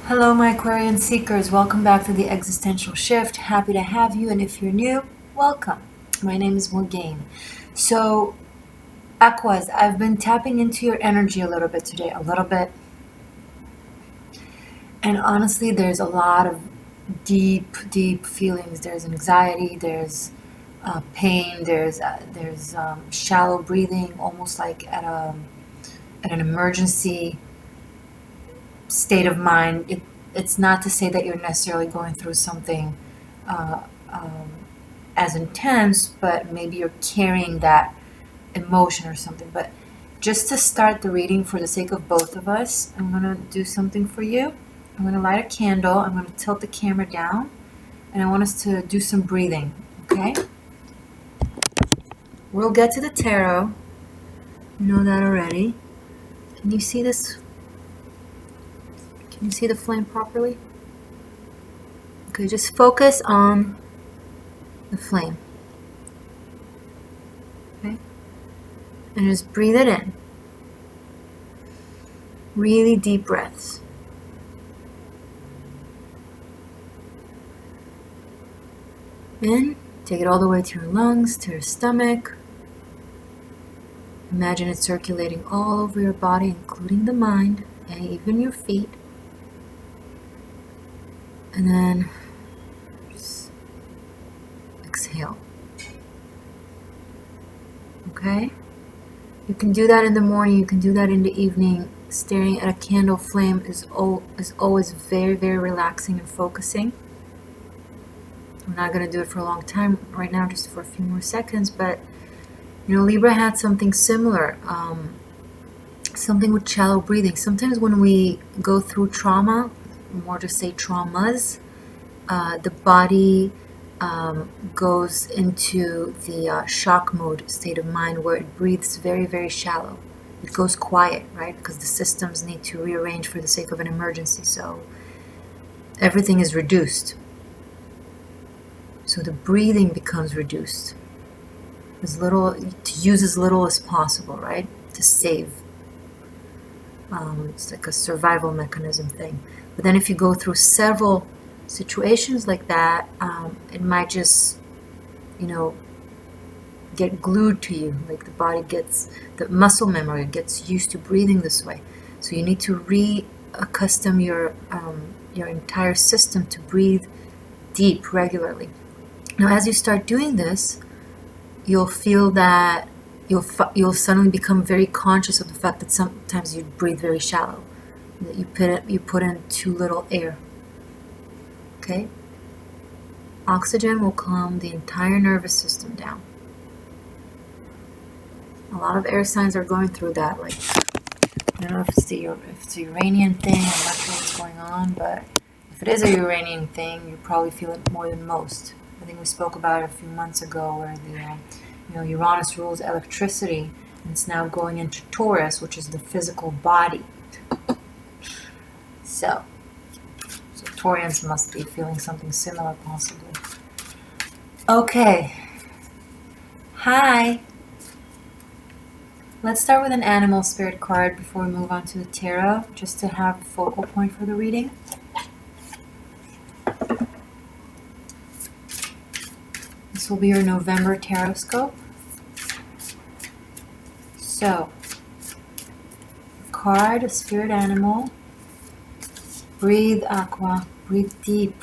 Hello, my Aquarian seekers. Welcome back to the Existential Shift. Happy to have you, and if you're new, welcome. My name is Morgane. So, Aquas, I've been tapping into your energy a little bit today, and honestly, there's a lot of deep feelings. There's anxiety, there's pain, there's shallow breathing, almost like at an emergency state of mind. It's not to say that you're necessarily going through something uh, um, as intense, but maybe you're carrying that emotion or something. But just to start the reading, for the sake of both of us, I'm going to do something for you. I'm going to light a candle. I'm going to tilt the camera down, and I want us to do some breathing, okay? We'll get to the tarot. You know that already. Can you see this? Can you see the flame properly? Okay, just focus on the flame. Okay? And just breathe it in. Really deep breaths. In, take it all the way to your lungs, to your stomach. Imagine it circulating all over your body, including the mind, and even your feet. And then just exhale. Okay? You can do that in the morning, you can do that in the evening. Staring at a candle flame is always very relaxing and focusing. I'm not going to do it for a long time right now, just for a few more seconds, but you know, Libra had something similar, something with shallow breathing. Sometimes when we go through trauma, more to say traumas, the body goes into the shock mode state of mind where it breathes very shallow. It goes quiet, right? Because the systems need to rearrange for the sake of an emergency. So everything is reduced. So the breathing becomes reduced. To use as little as possible, right? To save. It's like a survival mechanism thing. But then if you go through several situations like that, it might just, get glued to you. Like the body gets, the muscle memory gets used to breathing this way. So you need to reaccustom your entire system to breathe deep regularly. Now, as you start doing this, you'll feel that you'll suddenly become very conscious of the fact that sometimes you breathe very shallow, that you put in too little air. Okay? Oxygen will calm the entire nervous system down. A lot of air signs are going through that. Like, I don't know if it's the Uranian thing. I'm not sure what's going on, but if it is a Uranian thing, you probably feel it more than most. I think we spoke about it a few months ago, where the Uranus rules electricity, and it's now going into Taurus, which is the physical body. So Taurians must be feeling something similar, possibly. Okay. Hi. Let's start with an animal spirit card before we move on to the tarot, just to have a focal point for the reading. This will be your November tarot scope. So, card, a spirit animal. Breathe, Aqua. Breathe deep.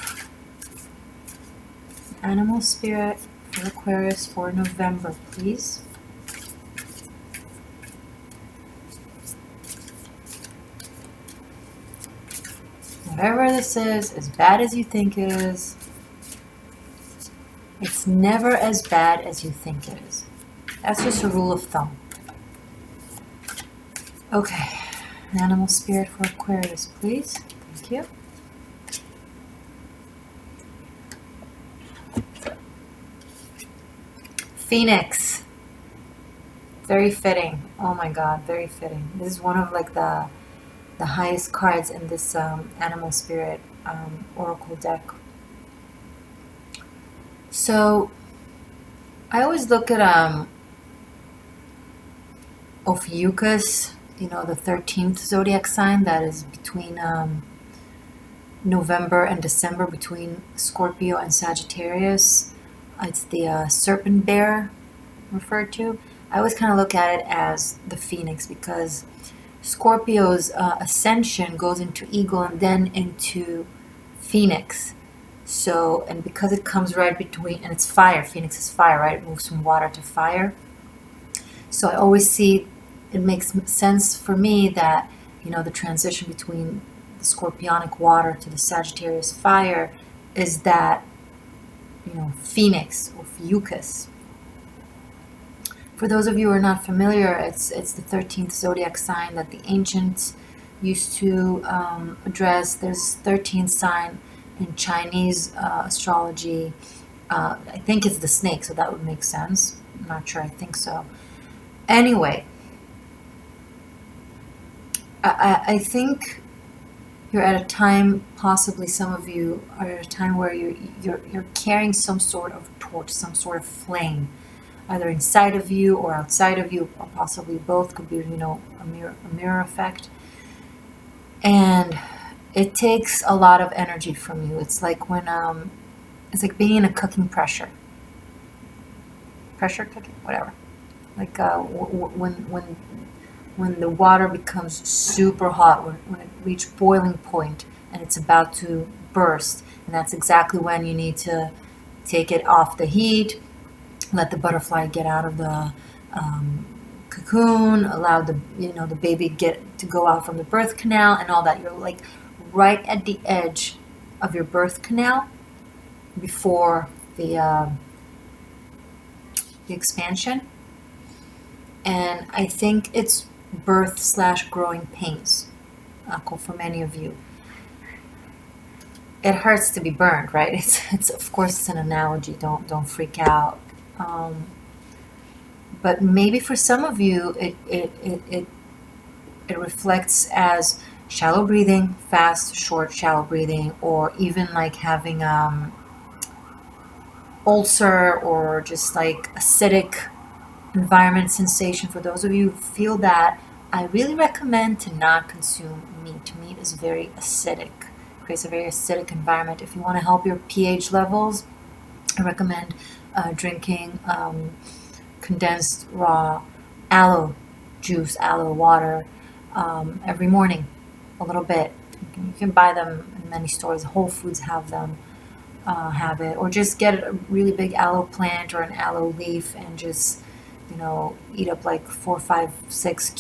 Animal spirit for Aquarius for November, please. Whatever this is, as bad as you think it is, it's never as bad as you think it is. That's just a rule of thumb. Okay, animal spirit for Aquarius, please. Thank you. Phoenix. Very fitting. Oh my God, very fitting. This is one of like the highest cards in this animal spirit oracle deck. So I always look at Ophiuchus, the 13th zodiac sign that is between November and December between Scorpio and Sagittarius. It's the serpent bear referred to. I always kind of look at it as the phoenix because Scorpio's ascension goes into eagle and then into phoenix. So, and because it comes right between, and it's fire, phoenix is fire, right? It moves from water to fire. So I always see it makes sense for me that, the transition between the scorpionic water to the Sagittarius fire is that, phoenix or Ophiuchus. For those of you who are not familiar, it's the 13th zodiac sign that the ancients used to address. There's 13th sign in Chinese astrology. I think it's the snake, so that would make sense. I'm not sure, I think so. Anyway, I think you're at a time, possibly some of you are at a time where you're carrying some sort of torch, some sort of flame, either inside of you or outside of you, or possibly both. Could be, a mirror effect. And it takes a lot of energy from you. It's like when it's like being in a cooking pressure cooking, whatever. Like when the water becomes super hot, when it reaches boiling point and it's about to burst, and that's exactly when you need to take it off the heat, let the butterfly get out of the cocoon, allow the baby to go out from the birth canal and all that. You're like right at the edge of your birth canal before the expansion, and I think it's birth/growing pains, for many of you. It hurts to be burned, right? It's of course it's an analogy. Don't freak out. But maybe for some of you, it reflects as shallow breathing, fast, short, shallow breathing, or even like having ulcer or just like acidic environment sensation. For those of you who feel that, I really recommend to not consume meat. Meat is very acidic, creates a very acidic environment. If you want to help your pH levels, I recommend drinking condensed raw aloe juice, aloe water every morning, a little bit. You can buy them in many stores. Whole Foods have them, have it, or just get a really big aloe plant or an aloe leaf and just eat up like 4, 5, 6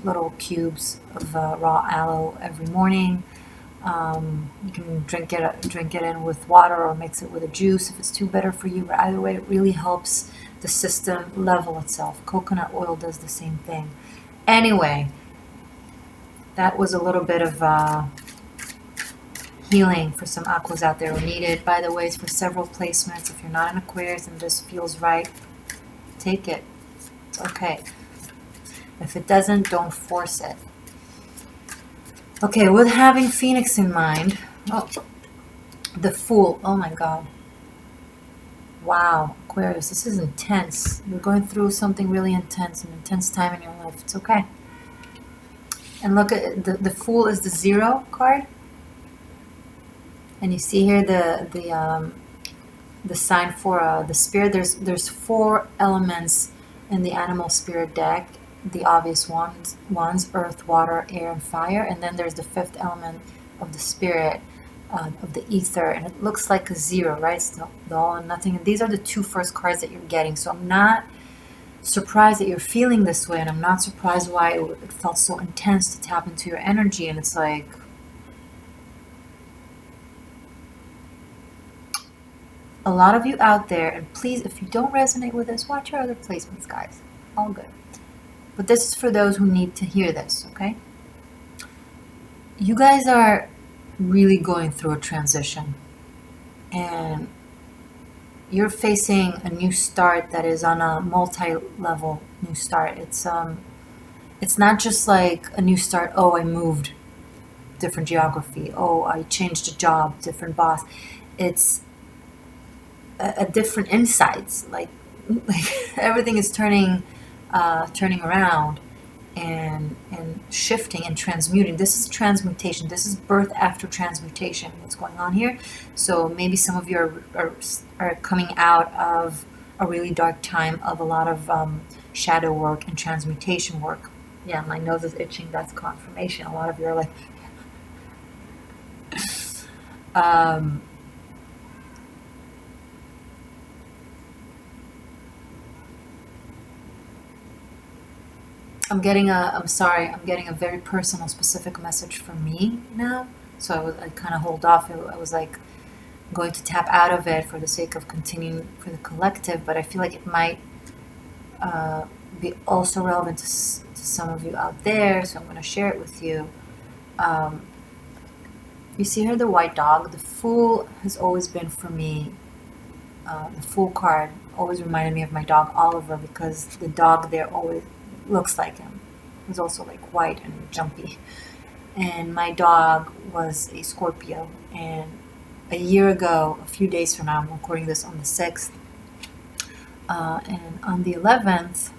little cubes of raw aloe every morning. You can drink it in with water or mix it with a juice if it's too bitter for you. But either way, it really helps the system level itself. Coconut oil does the same thing. Anyway, that was a little bit of healing for some aquas out there who need it. By the way, it's for several placements. If you're not an Aquarius and this feels right, take it. It's okay. If it doesn't, don't force it. Okay, with having Phoenix in mind, the Fool. Oh my God. Wow, Aquarius, this is intense. You're going through something really intense, an intense time in your life. It's okay. And look at the Fool is the 0 card. And you see here the sign for the spirit. There's 4 elements in the animal spirit deck. The obvious ones: earth, water, air, and fire. And then there's the 5th element of the spirit, of the ether, and it looks like a 0, right? It's the all and nothing. And these are the 2 first cards that you're getting. So I'm not surprised that you're feeling this way, and I'm not surprised why it felt so intense to tap into your energy. And it's like, a lot of you out there, and please, if you don't resonate with this, watch your other placements, guys. All good. But this is for those who need to hear this, okay? You guys are really going through a transition, and you're facing a new start that is on a multi-level new start. It's not just like a new start. Oh, I moved, different geography. Oh, I changed a job, different boss. It's a different insights. Like everything is turning around, and shifting and transmuting. This is transmutation. This is birth after transmutation, what's going on here. So maybe some of you are coming out of a really dark time of a lot of shadow work and transmutation work. Yeah, my nose is itching. That's confirmation. A lot of you are like, I'm getting a very personal, specific message for me now. So I kind of hold off. I was like going to tap out of it for the sake of continuing for the collective, but I feel like it might be also relevant to some of you out there. So I'm going to share it with you. You see here the white dog. The Fool has always been for me. The Fool card always reminded me of my dog Oliver, because the dog there always looks like him. He's also like white and jumpy. And my dog was a Scorpio. And a year ago, a few days from now, I'm recording this on the 6th, and on the 11th,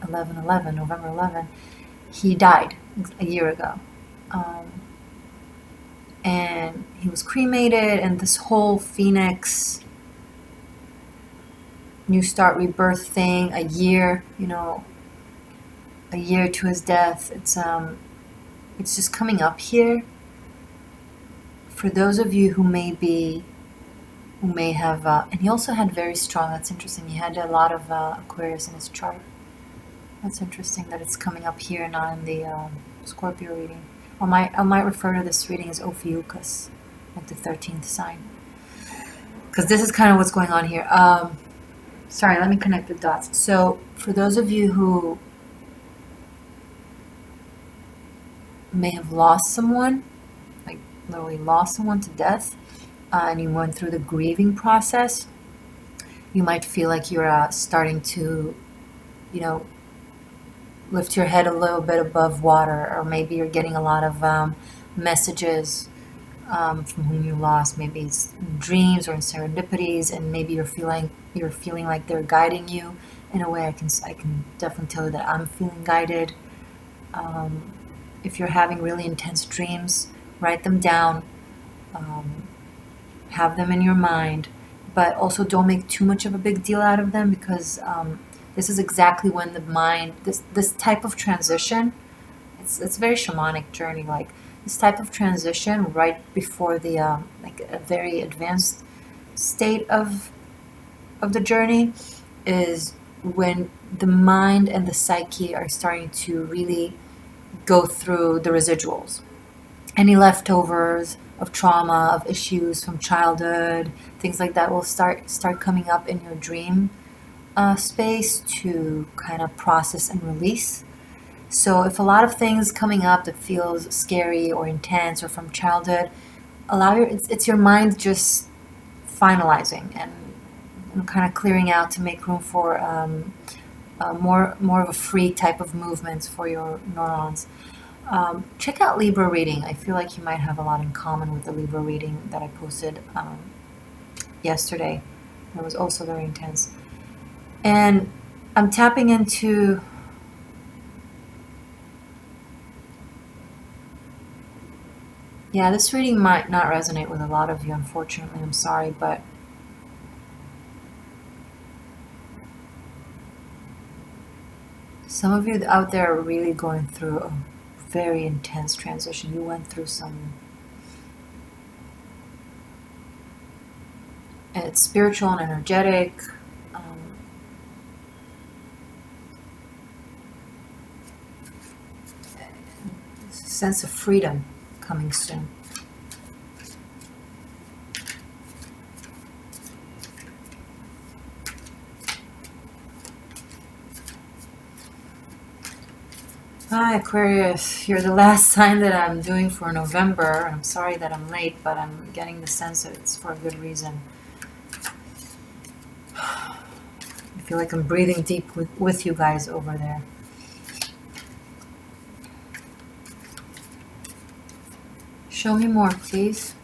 November 11, he died a year ago. And he was cremated, and this whole Phoenix new start rebirth thing, a year to his death, it's just coming up here. For those of you who may have, and he also had very strong, that's interesting, he had a lot of Aquarius in his chart. That's interesting that it's coming up here, not in the Scorpio reading. I might refer to this reading as Ophiuchus, like the 13th sign, because this is kind of what's going on here. Sorry, let me connect the dots. So for those of you who may have lost someone, like literally lost someone to death, and you went through the grieving process, you might feel like you're starting to, lift your head a little bit above water, or maybe you're getting a lot of messages from whom you lost. Maybe it's dreams or in serendipities, and maybe you're feeling like they're guiding you in a way. I can definitely tell you that I'm feeling guided. If you're having really intense dreams, write them down, have them in your mind, but also don't make too much of a big deal out of them, because this is exactly when the mind, this type of transition, it's a very shamanic journey, like this type of transition right before the like a very advanced state of the journey, is when the mind and the psyche are starting to really go through the residuals, any leftovers of trauma, of issues from childhood, things like that will start coming up in your dream space to kind of process and release. So if a lot of things coming up that feels scary or intense or from childhood, it's your mind just finalizing and kind of clearing out to make room for more of a free type of movements for your neurons. Check out Libra reading. I feel like you might have a lot in common with the Libra reading that I posted yesterday. It was also very intense. And I'm tapping into this reading might not resonate with a lot of you, unfortunately. I'm sorry, but some of you out there are really going through a very intense transition. You went through some, and it's spiritual and energetic. Sense of freedom coming soon. Hi Aquarius, you're the last sign that I'm doing for November. I'm sorry that I'm late, but I'm getting the sense that it's for a good reason. I feel like I'm breathing deep with you guys over there. Show me more, please.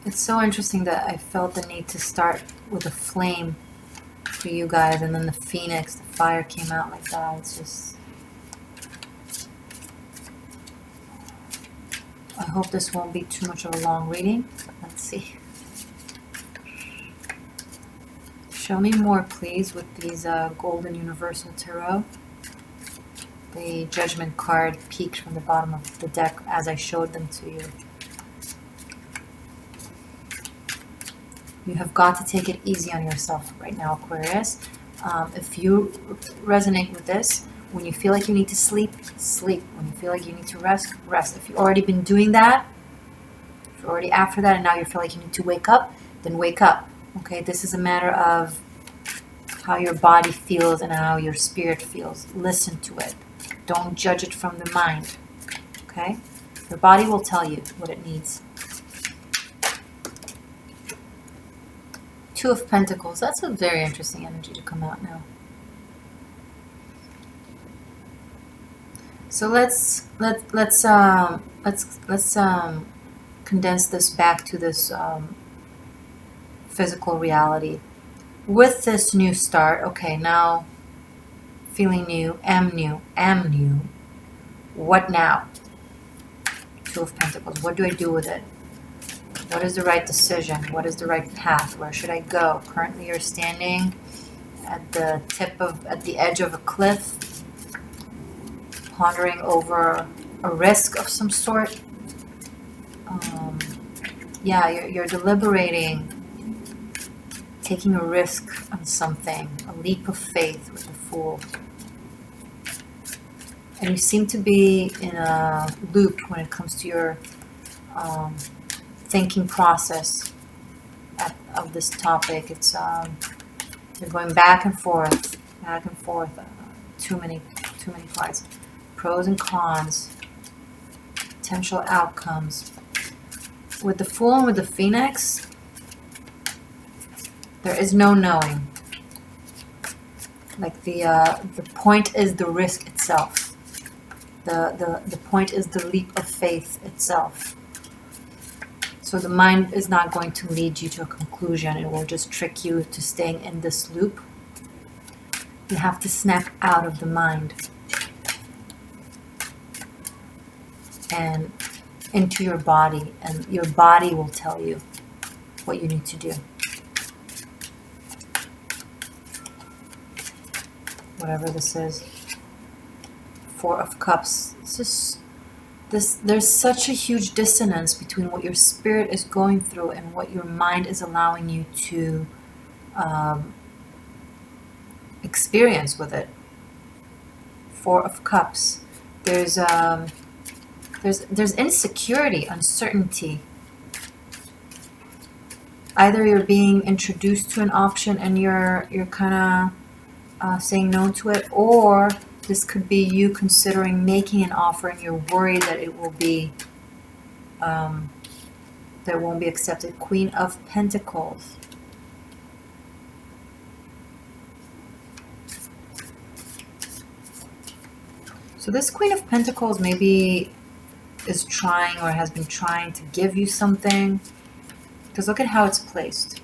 It's so interesting that I felt the need to start with a flame for you guys, and then the phoenix, the fire came out like that. It's just I hope this won't be too much of a long reading. Let's see. Show me more, please, with these Golden Universal Tarot. The Judgment card peeked from the bottom of the deck as I showed them to you. You have got to take it easy on yourself right now, Aquarius. If you resonate with this, when you feel like you need to sleep, sleep. When you feel like you need to rest, rest. If you've already been doing that, if you're already after that and now you feel like you need to wake up, then wake up. Okay, this is a matter of how your body feels and how your spirit feels. Listen to it. Don't judge it from the mind. Okay? Your body will tell you what it needs. Two of Pentacles. That's a very interesting energy to come out now. So let's condense this back to this physical reality. With this new start, okay, now feeling new, am new. What now? Two of Pentacles. What do I do with it? What is the right decision? What is the right path? Where should I go? Currently you're standing at the edge of a cliff, pondering over a risk of some sort. Yeah, you're deliberating, taking a risk on something, a leap of faith with the Fool. And you seem to be in a loop when it comes to your thinking process of this topic. It's you're going back and forth, too many cards. Pros and cons, potential outcomes. With the Fool and with the Phoenix, there is no knowing. Like the point is the risk itself. The point is the leap of faith itself. So the mind is not going to lead you to a conclusion. It will just trick you to staying in this loop. You have to snap out of the mind and into your body, and your body will tell you what you need to do. Whatever this is. Four of Cups. There's such a huge dissonance between what your spirit is going through and what your mind is allowing you to experience with it. Four of Cups. There's insecurity, uncertainty. Either you're being introduced to an option and you're kind of saying no to it, or this could be you considering making an offer and you're worried that it will be that it won't be accepted. Queen of Pentacles. So this Queen of Pentacles maybe is trying or has been trying to give you something, because look at how it's placed.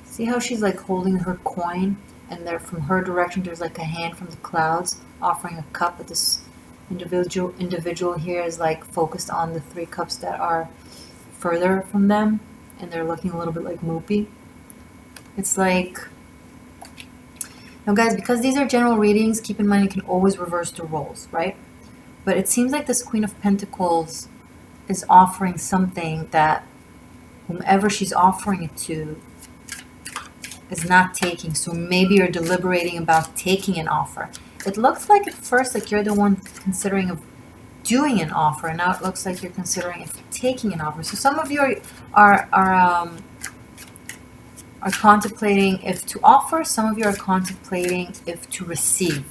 See how she's like holding her coin, and there from her direction there's like a hand from the clouds offering a cup, but this individual here is like focused on the three cups that are further from them, and they're looking a little bit like mopey. It's like, now guys, because these are general readings, keep in mind you can always reverse the roles, right? But it seems like this Queen of Pentacles is offering something that whomever she's offering it to is not taking. So maybe you're deliberating about taking an offer. It looks like at first like you're the one considering of doing an offer, and now it looks like you're considering if taking an offer. So some of you are contemplating if to offer, some of you are contemplating if to receive.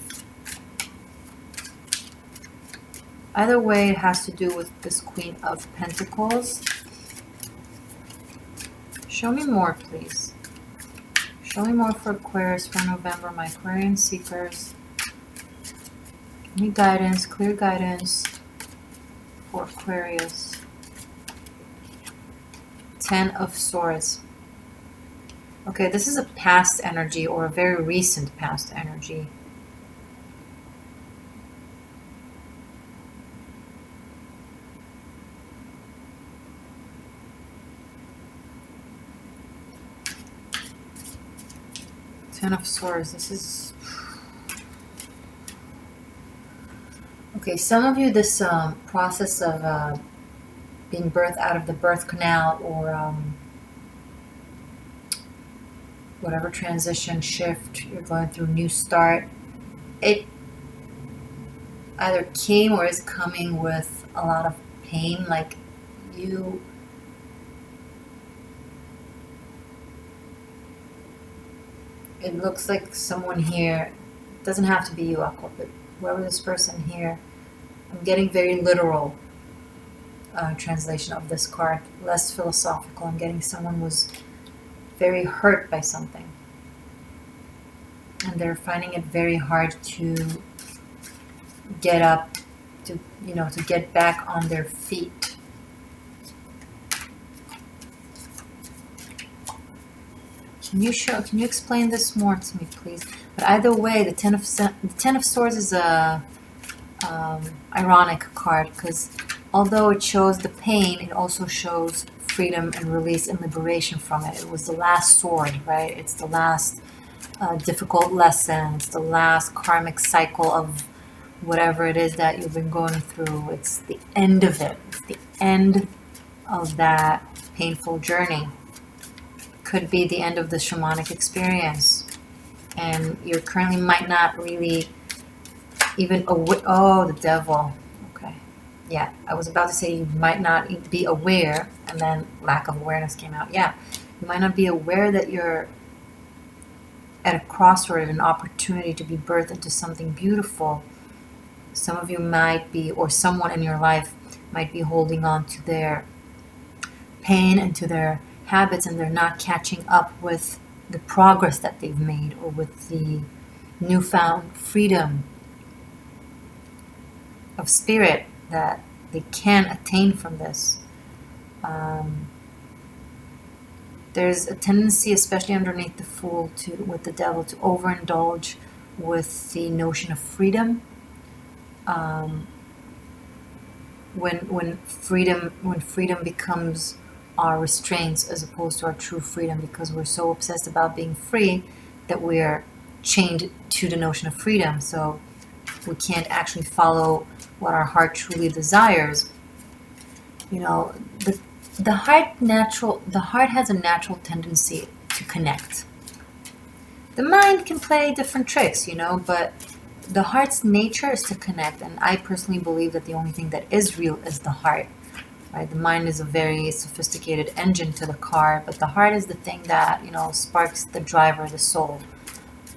Either way, it has to do with this Queen of Pentacles. Show me more, please. Show me more for Aquarius for November, my Aquarian seekers. Any guidance, clear guidance for Aquarius. Ten of Swords. Okay, this is a past energy or a very recent past energy. Ten of Swords. This is... Okay, some of you, this process of being birthed out of the birth canal, or whatever transition, shift you're going through, new start, it either came or is coming with a lot of pain. Like you... It looks like someone here, it doesn't have to be you, Aqua, but whoever this person here, I'm getting very literal translation of this card, less philosophical. I'm getting someone was very hurt by something, and they're finding it very hard to get up, to, you know, to get back on their feet. Can you explain this more to me, please? But either way, the Ten of Swords is a ironic card, because although it shows the pain, it also shows freedom and release and liberation from it. It was the last sword, right? It's the last difficult lesson. It's the last karmic cycle of whatever it is that you've been going through. It's the end of it. It's the end of that painful journey. Could be the end of the shamanic experience, and you currently might not really even oh, the devil. Okay, yeah, I was about to say you might not be aware, and then lack of awareness came out. Yeah, you might not be aware that you're at a crossroad, an opportunity to be birthed into something beautiful. Some of you might be, or someone in your life might be holding on to their pain and to their habits, and they're not catching up with the progress that they've made, or with the newfound freedom of spirit that they can attain from this. There's a tendency, especially underneath the Fool, with the Devil, to overindulge with the notion of freedom. When freedom becomes our restraints as opposed to our true freedom, because we're so obsessed about being free that we're chained to the notion of freedom, so we can't actually follow what our heart truly desires. You know, the heart has a natural tendency to connect. The mind can play different tricks, you know, but the heart's nature is to connect, and I personally believe that the only thing that is real is the heart. Right? The mind is a very sophisticated engine to the car, but the heart is the thing that, you know, sparks the driver, the soul.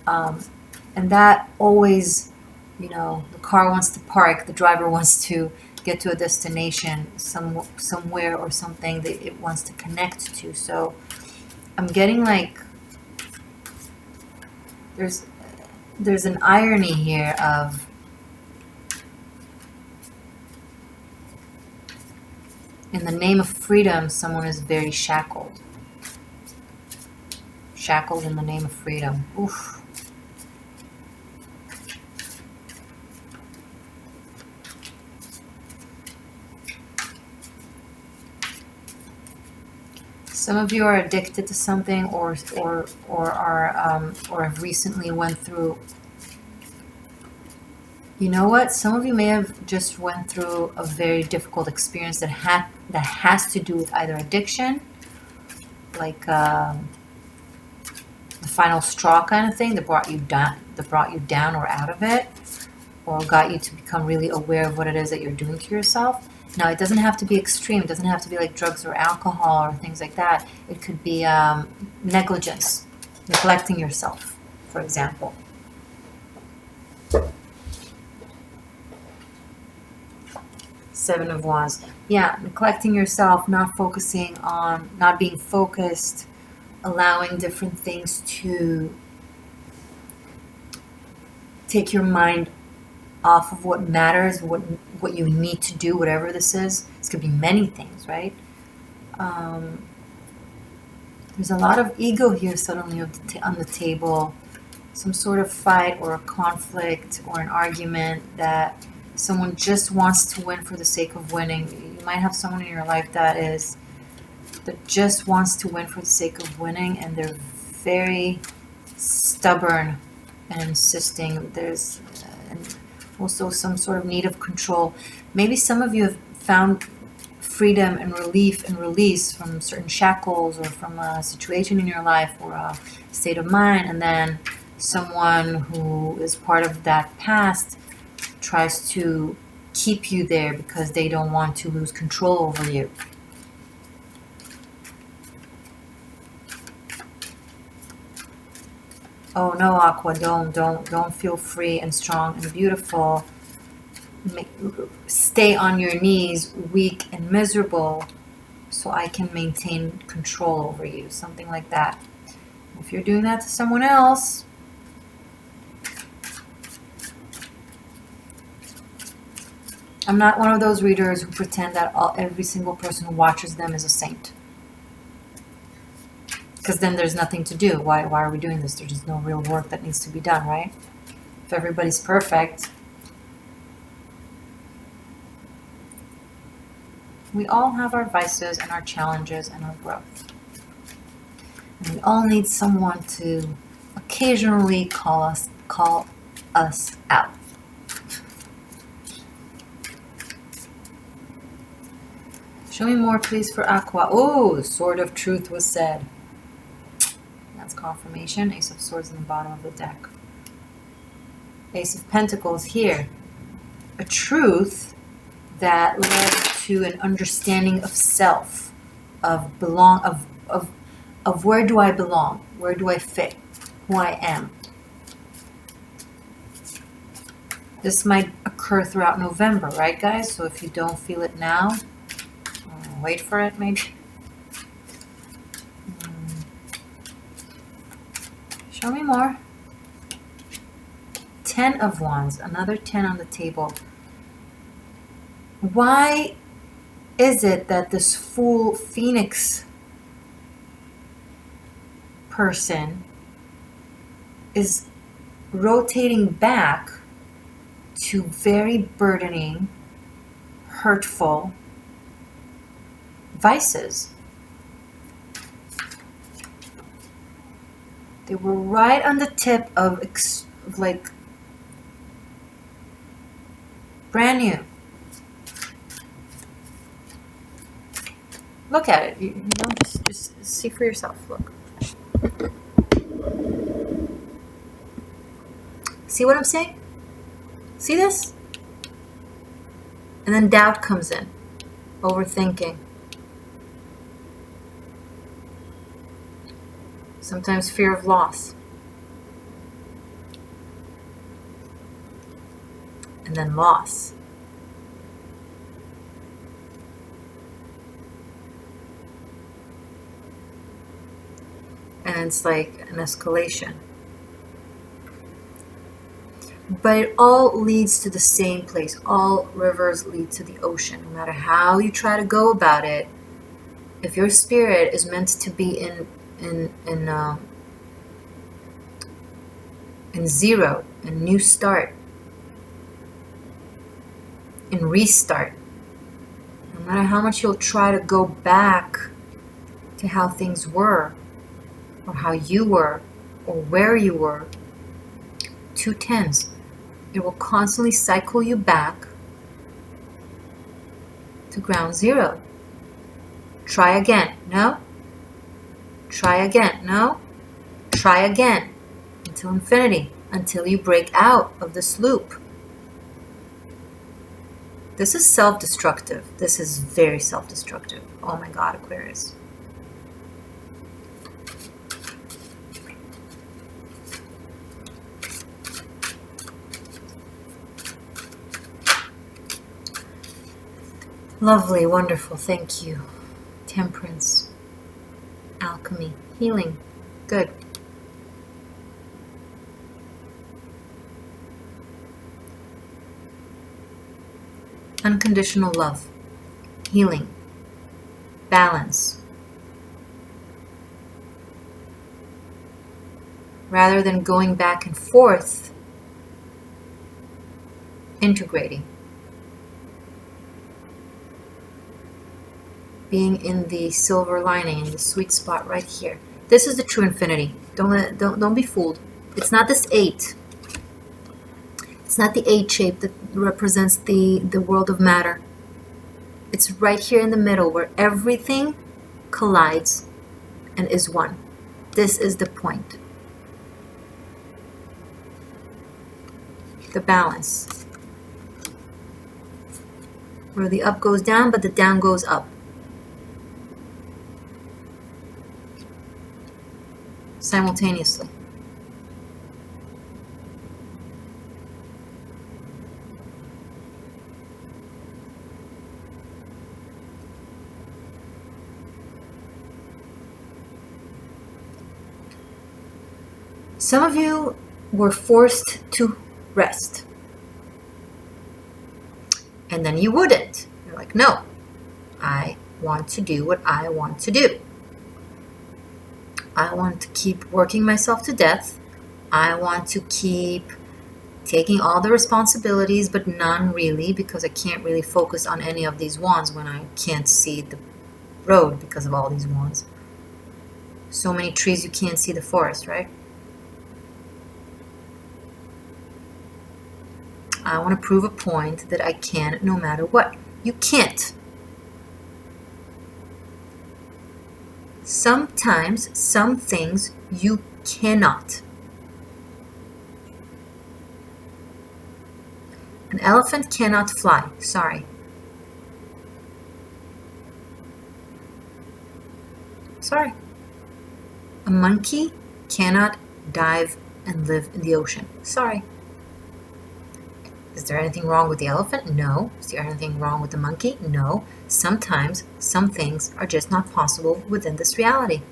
And that always, you know, the car wants to park, the driver wants to get to a destination somewhere or something that it wants to connect to. So I'm getting like there's an irony here of in the name of freedom, someone is very shackled. Shackled in the name of freedom. Oof. Some of you are addicted to something, or have recently went through. You know what? Some of you may have just went through a very difficult experience that has to do with either addiction, like the final straw kind of thing that brought you down or out of it, or got you to become really aware of what it is that you're doing to yourself. Now, it doesn't have to be extreme. It doesn't have to be like drugs or alcohol or things like that. It could be negligence, neglecting yourself, for example. Seven of Wands. Yeah, neglecting yourself, not focusing on, not being focused, allowing different things to take your mind off of what matters, what you need to do, whatever this is. This could be many things, right? There's a lot of ego here suddenly on the table. Some sort of fight or a conflict or an argument that someone just wants to win for the sake of winning. You might have someone in your life that just wants to win for the sake of winning, and they're very stubborn and insisting. There's also some sort of need of control. Maybe some of you have found freedom and relief and release from certain shackles or from a situation in your life or a state of mind, and then someone who is part of that past tries to keep you there because they don't want to lose control over you. Oh no, Aqua, don't feel free and strong and beautiful. Stay on your knees, weak and miserable, so I can maintain control over you. Something like that. If you're doing that to someone else, I'm not one of those readers who pretend that every single person who watches them is a saint. Because then there's nothing to do. Why are we doing this? There's just no real work that needs to be done, right? If everybody's perfect. We all have our vices and our challenges and our growth. And we all need someone to occasionally call us out. Show me more, please, for Aqua. Oh, the Sword of Truth was said. That's confirmation. Ace of Swords in the bottom of the deck. Ace of Pentacles here. A truth that led to an understanding of self, of where do I belong, where do I fit, who I am. This might occur throughout November, right, guys? So if you don't feel it now, wait for it, maybe. Show me more. 10 of Wands, another 10 on the table. Why is it that this Fool Phoenix person is rotating back to very burdening, hurtful vices? They were right on the tip of like brand new. Look at it. You know, just see for yourself. Look. See what I'm saying? See this? And then doubt comes in. Overthinking. Sometimes fear of loss. And then loss. And it's like an escalation. But it all leads to the same place. All rivers lead to the ocean. No matter how you try to go about it, if your spirit is meant to be in zero, in new start, in restart, no matter how much you'll try to go back to how things were, or how you were, or where you were, 2 10s, it will constantly cycle you back to ground zero. Try again. No? Try again. No? Try again. Until infinity. Until you break out of this loop. This is self-destructive. This is very self-destructive. Oh my God, Aquarius. Lovely, wonderful, thank you. Temperance, alchemy, healing, good. Unconditional love, healing, balance. Rather than going back and forth, integrating. Being in the silver lining, in the sweet spot right here. This is the true infinity. Don't be fooled. It's not this 8. It's not the 8 shape that represents the world of matter. It's right here in the middle where everything collides and is one. This is the point. The balance. Where the up goes down, but the down goes up. Simultaneously. Some of you were forced to rest. And then you wouldn't. You're like, no, I want to do what I want to do. I want to keep working myself to death. I want to keep taking all the responsibilities, but none really, because I can't really focus on any of these wands when I can't see the road because of all these wands. So many trees you can't see the forest, right? I want to prove a point that I can no matter what. You can't. Sometimes, some things you cannot. An elephant cannot fly. Sorry. Sorry. A monkey cannot dive and live in the ocean. Sorry. Is there anything wrong with the elephant? No. Is there anything wrong with the monkey? No. Sometimes some things are just not possible within this reality.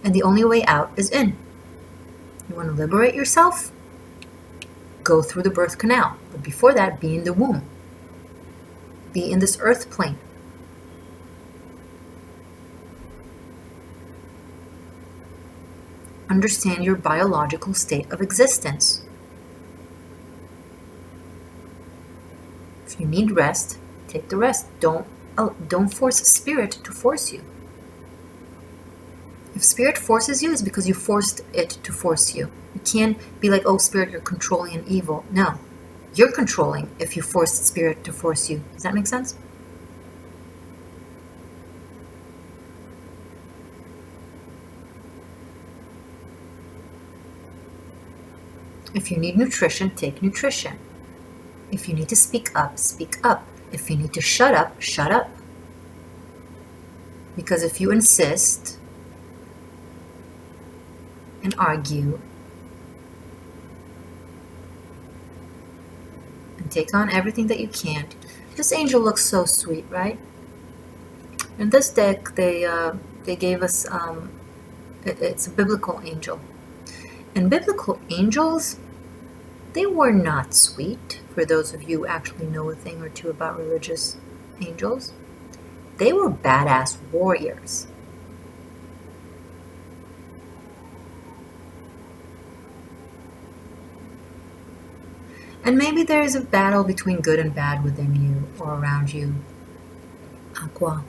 And the only way out is in. You want to liberate yourself? Go through the birth canal. But before that, be in the womb. Be in this earth plane. Understand your biological state of existence. If you need rest, take the rest. Don't force spirit to force you. If spirit forces you, it's because you forced it to force you. You can't be like, oh, spirit, you're controlling and evil. No, you're controlling if you forced spirit to force you. Does that make sense? If you need nutrition, take nutrition. If you need to speak up, speak up. If you need to shut up, shut up. Because if you insist and argue and take on everything that you can't, this angel looks so sweet, right? In this deck, they gave us, it's a biblical angel. And biblical angels, they were not sweet. For those of you who actually know a thing or two about religious angels, they were badass warriors. And maybe there is a battle between good and bad within you or around you. Aqua.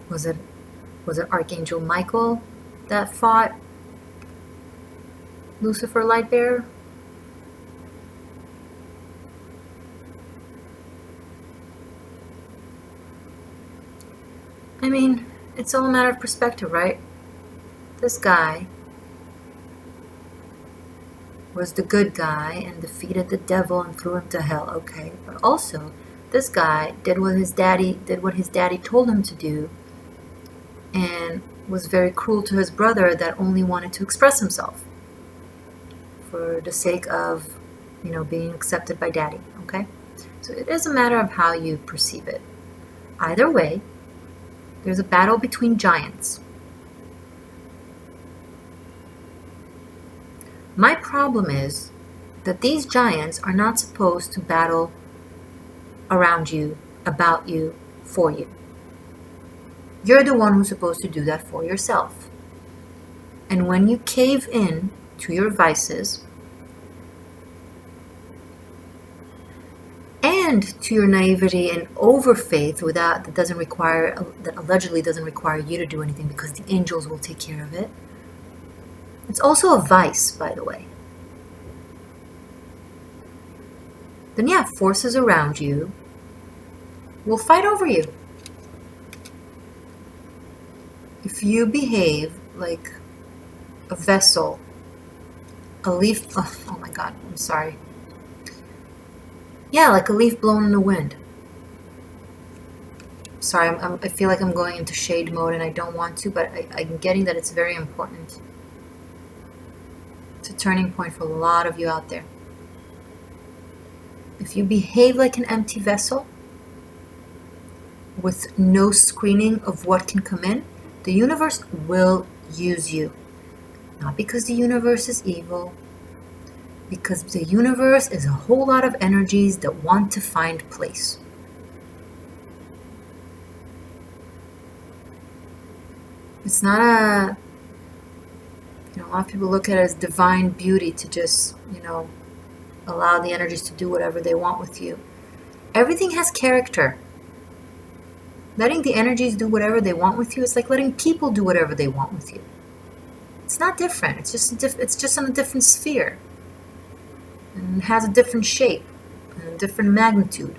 Was it Archangel Michael that fought Lucifer Lightbearer? I mean, it's all a matter of perspective, right? This guy was the good guy and defeated the devil and threw him to hell, okay. But also, this guy did what his daddy told him to do, and was very cruel to his brother that only wanted to express himself for the sake of, being accepted by daddy, okay? So it is a matter of how you perceive it. Either way, there's a battle between giants. My problem is that these giants are not supposed to battle around you, about you, for you. You're the one who's supposed to do that for yourself. And when you cave in to your vices, and and to your naivety and overfaith without that allegedly doesn't require you to do anything because the angels will take care of it. It's also a vice, by the way. Then yeah, forces around you will fight over you. If you behave like a vessel, a leaf, oh my God, I'm sorry. Yeah, like a leaf blown in the wind. Sorry, I feel like I'm going into shade mode and I don't want to, but I'm getting that it's very important. It's a turning point for a lot of you out there. If you behave like an empty vessel with no screening of what can come in, the universe will use you. Not because the universe is evil, because the universe is a whole lot of energies that want to find place. It's not a lot of people look at it as divine beauty to just, allow the energies to do whatever they want with you. Everything has character. Letting the energies do whatever they want with you is like letting people do whatever they want with you. It's not different. It's just on a different sphere. And it has a different shape and a different magnitude.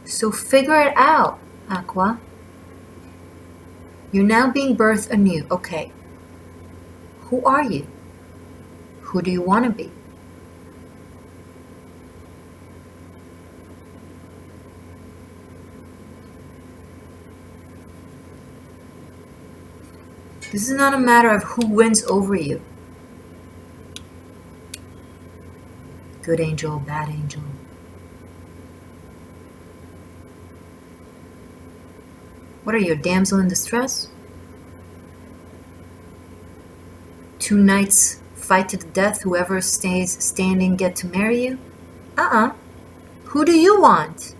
So figure it out, Aqua. You're now being birthed anew. Okay. Who are you? Who do you want to be? This is not a matter of who wins over you. Good angel, bad angel. What are you, a damsel in distress? 2 knights fight to the death, whoever stays standing get to marry you? Who do you want?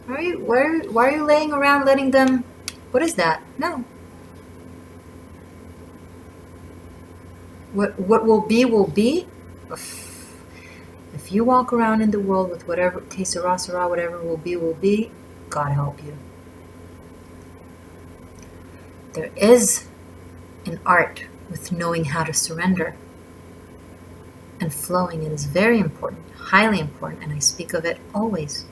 Why are you laying around letting them... What is that? No. What will be, will be? If you walk around in the world with whatever, que sera, sera, whatever will be, God help you. There is an art with knowing how to surrender. And flowing, it is very important, highly important, and I speak of it always.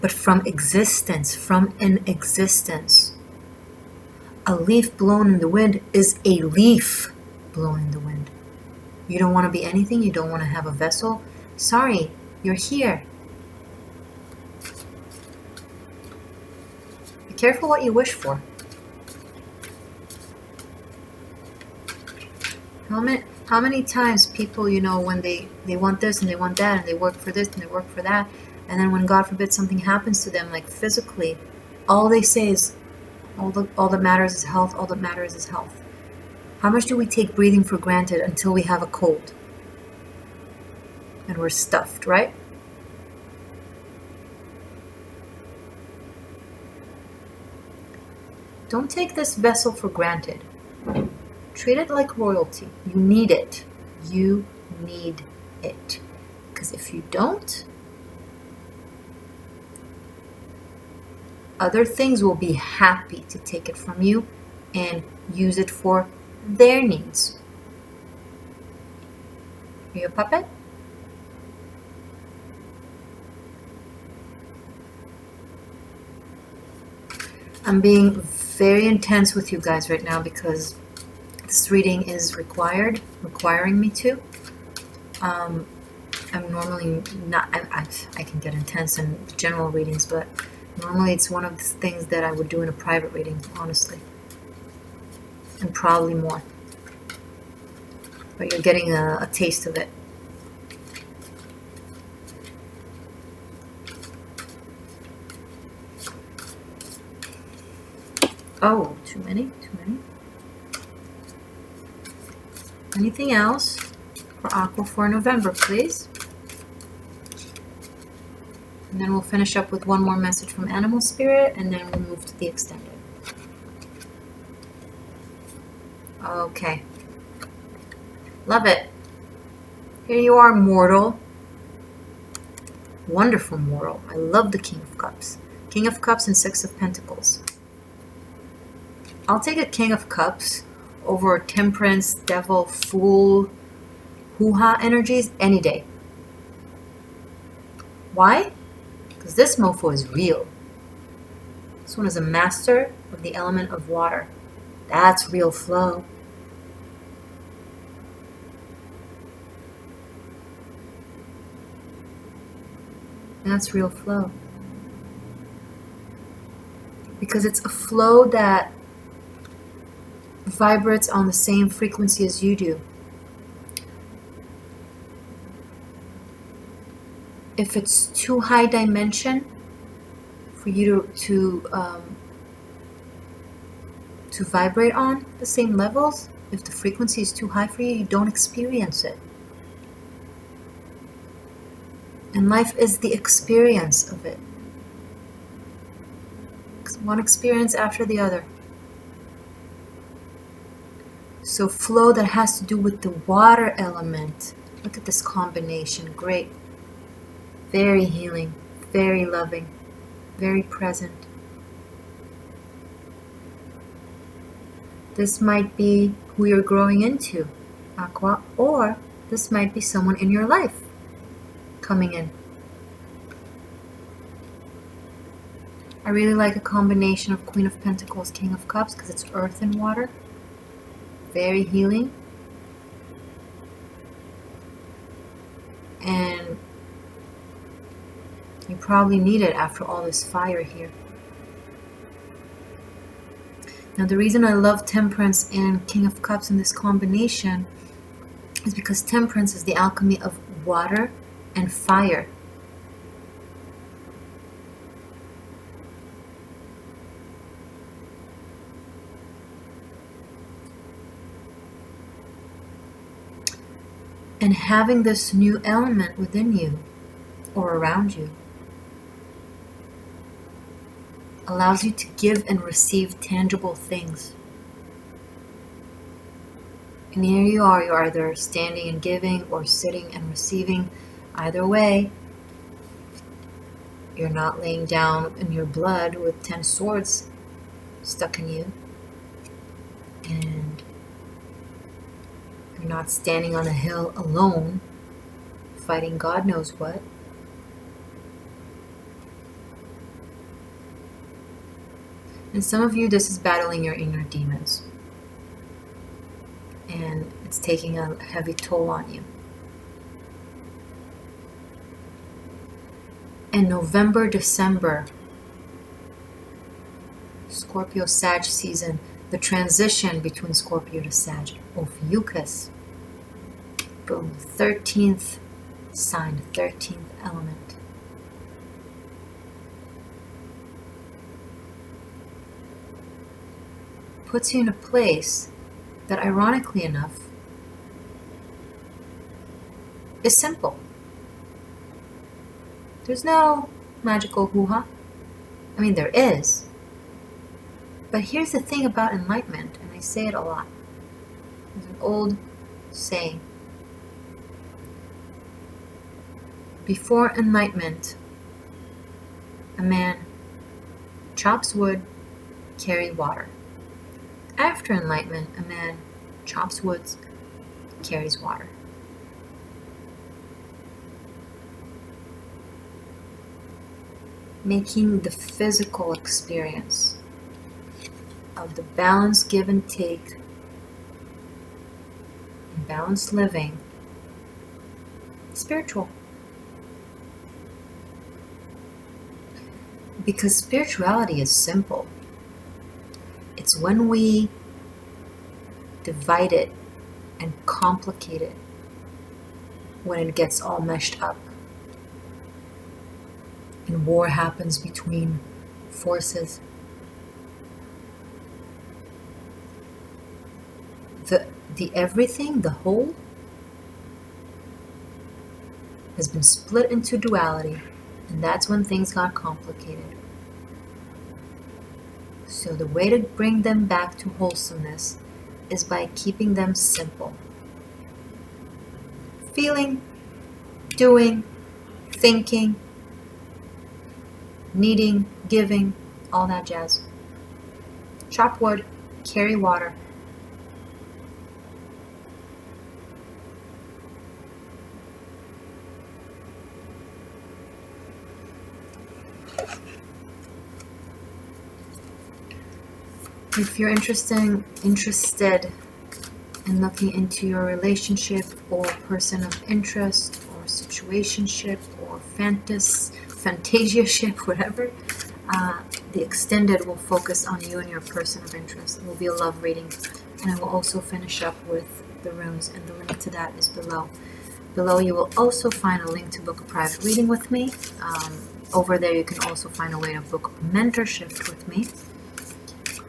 But from an existence. A leaf blown in the wind is a leaf blown in the wind. You don't want to be anything, you don't want to have a vessel. Sorry, you're here. Be careful what you wish for. How many times people, when they want this and they want that and they work for this and they work for that, and then when God forbid something happens to them, like physically, all they say is, all that matters is health, all that matters is health. How much do we take breathing for granted until we have a cold? And we're stuffed, right? Don't take this vessel for granted. Treat it like royalty. You need it. You need it. Because if you don't, other things will be happy to take it from you and use it for their needs. Are you a puppet? I'm being very intense with you guys right now because this reading is requiring me to. I'm normally not, I can get intense in general readings, but normally it's one of the things that I would do in a private reading, honestly. And probably more. But you're getting a taste of it. Oh, too many? Anything else? for Aqua for November, please. And then we'll finish up with one more message from Animal Spirit, and then we'll move to the extended. Okay. Love it. Here you are, mortal. Wonderful mortal. I love the King of Cups. King of Cups and Six of Pentacles. I'll take a King of Cups over Temperance, Devil, Fool, hoo-ha energies any day. Why? Because this mofo is real. This one is a master of the element of water. That's real flow. That's real flow. Because it's a flow that vibrates on the same frequency as you do. If it's too high dimension for you to vibrate on the same levels, if the frequency is too high for you, you don't experience it. And life is the experience of it. One experience after the other. So flow that has to do with the water element. Look at this combination. Great. Very healing. Very loving. Very present. This might be who you're growing into, Aqua, or this might be someone in your life coming in. I really like a combination of Queen of Pentacles, King of Cups, because it's earth and water. Very healing. And you probably need it after all this fire here. Now the reason I love Temperance and King of Cups in this combination is because Temperance is the alchemy of water and fire. And having this new element within you or around you allows you to give and receive tangible things. And here you are, you're either standing and giving or sitting and receiving. Either way, you're not laying down in your blood with 10 swords stuck in you. And you're not standing on a hill alone, fighting God knows what. And some of you, this is battling your inner demons. And it's taking a heavy toll on you. And November, December, Scorpio Sag season, the transition between Scorpio to Sag, Ophiuchus, boom, 13th sign, 13th element. Puts you in a place that, ironically enough, is simple. There's no magical hoo-ha. I mean, there is. But here's the thing about enlightenment, and I say it a lot. There's an old saying. Before enlightenment, a man chops wood, carries water. After enlightenment, a man chops woods, carries water. Making the physical experience of the balanced give and take and balanced living spiritual. Because spirituality is simple. It's when we divide it and complicate it when it gets all meshed up. And war happens between forces. The everything, the whole, has been split into duality, and that's when things got complicated. So the way to bring them back to wholesomeness is by keeping them simple. Feeling, doing, thinking, needing, giving, all that jazz. Chop wood, carry water. If you're interested in looking into your relationship or person of interest or situationship or fantasiaship, whatever, the extended will focus on you and your person of interest. It will be a love reading, and I will also finish up with the runes, and the link to that is below. Below you will also find a link to book a private reading with me. Over there you can also find a way to book mentorship with me.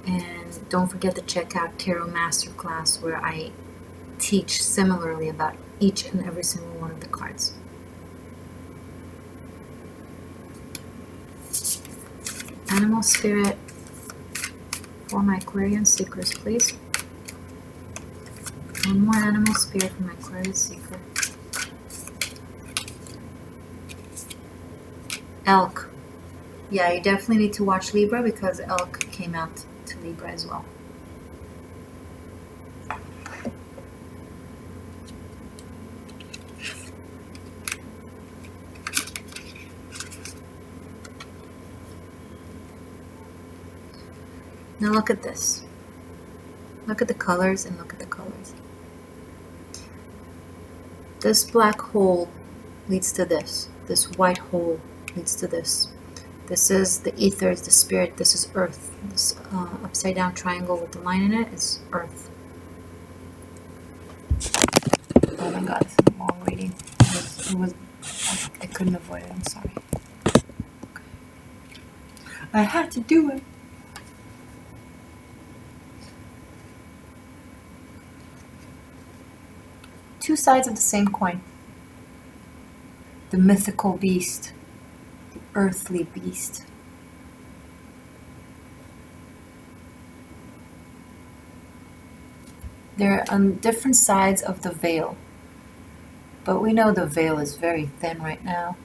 And don't forget to check out Tarot Masterclass, where I teach similarly about each and every single one of the cards. Animal spirit for my Aquarian seekers, please. One more animal spirit for my Aquarian seeker. Elk. Yeah, you definitely need to watch Libra, because elk came out to Libra as well. Now look at this. Look at the colors and look at the colors. This black hole leads to this. This white hole leads to this. This is the ether, is the spirit. This is earth. This upside down triangle with the line in it is earth. Oh my god, it's a long reading. I couldn't avoid it, I'm sorry. I had to do it. Two sides of the same coin. The mythical beast, the earthly beast. They're on different sides of the veil, but we know the veil is very thin right now.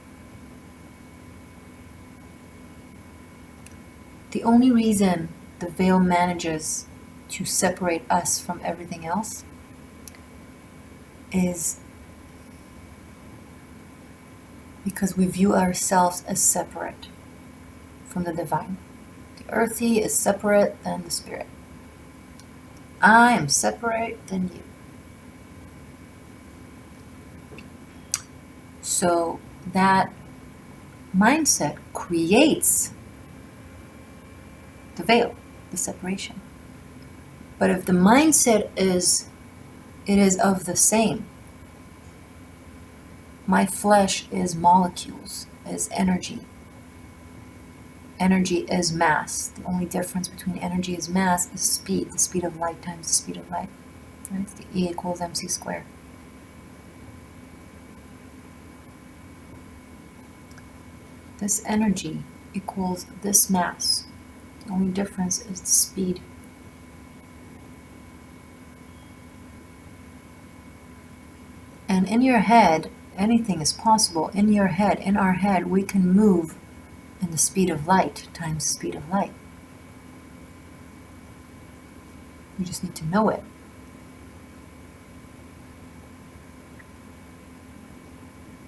The only reason the veil manages to separate us from everything else is because we view ourselves as separate from the divine. The earthy is separate than the spirit. I am separate than you. So that mindset creates the veil, the separation. But if the mindset is, it is of the same. My flesh is molecules, is energy. Energy is mass. The only difference between energy is mass is speed. The speed of light times the speed of light. Right? It's the E equals mc squared. This energy equals this mass. The only difference is the speed. And in your head, anything is possible. In your head, in our head, we can move in the speed of light times the speed of light. You just need to know it.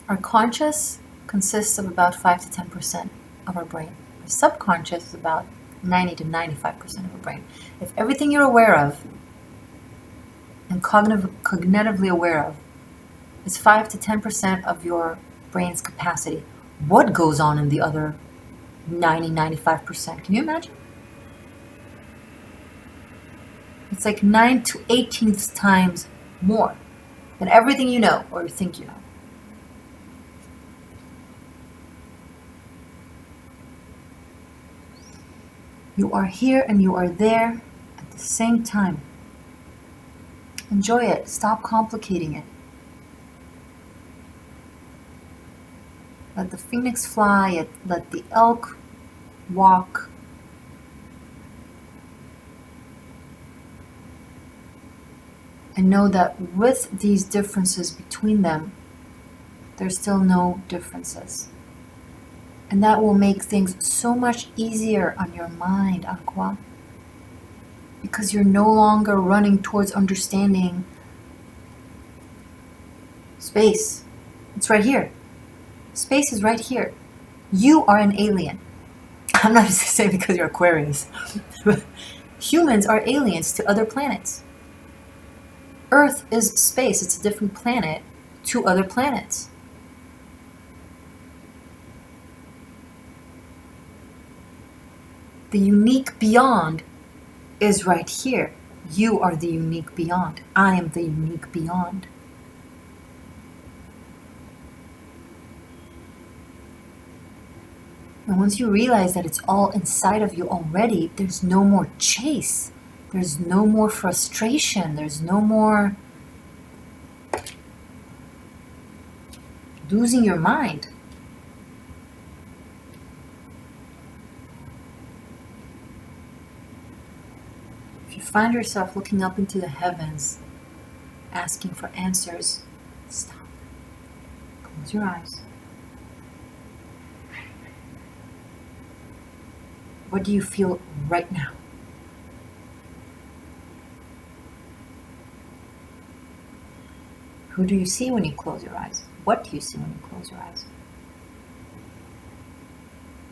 Our conscious consists of about 5 to 10% of our brain. Our subconscious is about 90 to 95% of our brain. If everything you're aware of and cognitively aware of is 5 to 10% of your brain's capacity, what goes on in the other 90-95%? Can you imagine? It's like 9 to 18th times more than everything you know or you think you know. You are here and you are there at the same time. Enjoy it. Stop complicating it. Let the phoenix fly, let the elk walk. And know that with these differences between them, there's still no differences. And that will make things so much easier on your mind, Aqua. Because you're no longer running towards understanding space. It's right here. Space is right here. You are an alien. I'm not just saying because you're Aquarius. Humans are aliens to other planets. Earth is space. It's a different planet to other planets. The unique beyond is right here. You are the unique beyond. I am the unique beyond. And once you realize that it's all inside of you already, there's no more chase. There's no more frustration. There's no more losing your mind. If you find yourself looking up into the heavens, asking for answers, stop. Close your eyes. What do you feel right now? Who do you see when you close your eyes? What do you see when you close your eyes?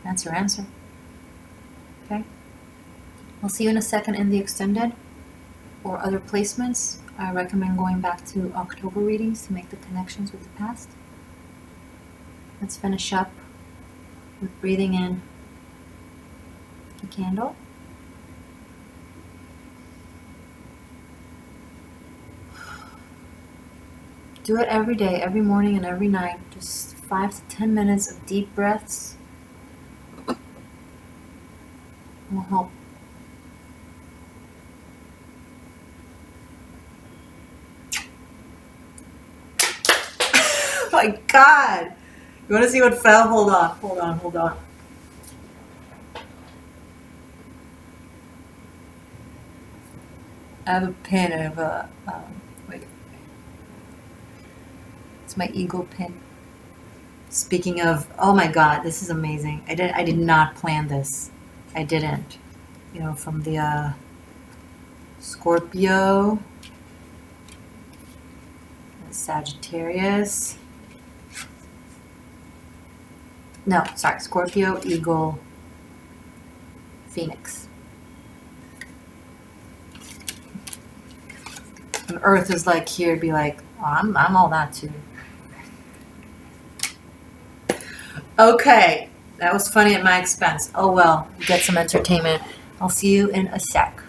That's your answer. Okay? I'll see you in a second in the extended or other placements. I recommend going back to October readings to make the connections with the past. Let's finish up with breathing in the candle. Do it every day, every morning and every night. Just 5 to 10 minutes of deep breaths will help. Oh my God! You want to see what fell? Hold on. I have a pin. I have a wait. It's my eagle pin. Speaking of, oh my God, this is amazing. I did not plan this. I didn't. You know, from the Scorpio, Sagittarius. No, sorry, Scorpio, Eagle, Phoenix. And Earth is like here to be like, oh, I'm all that too. Okay, that was funny at my expense. Oh well, get some entertainment. I'll see you in a sec.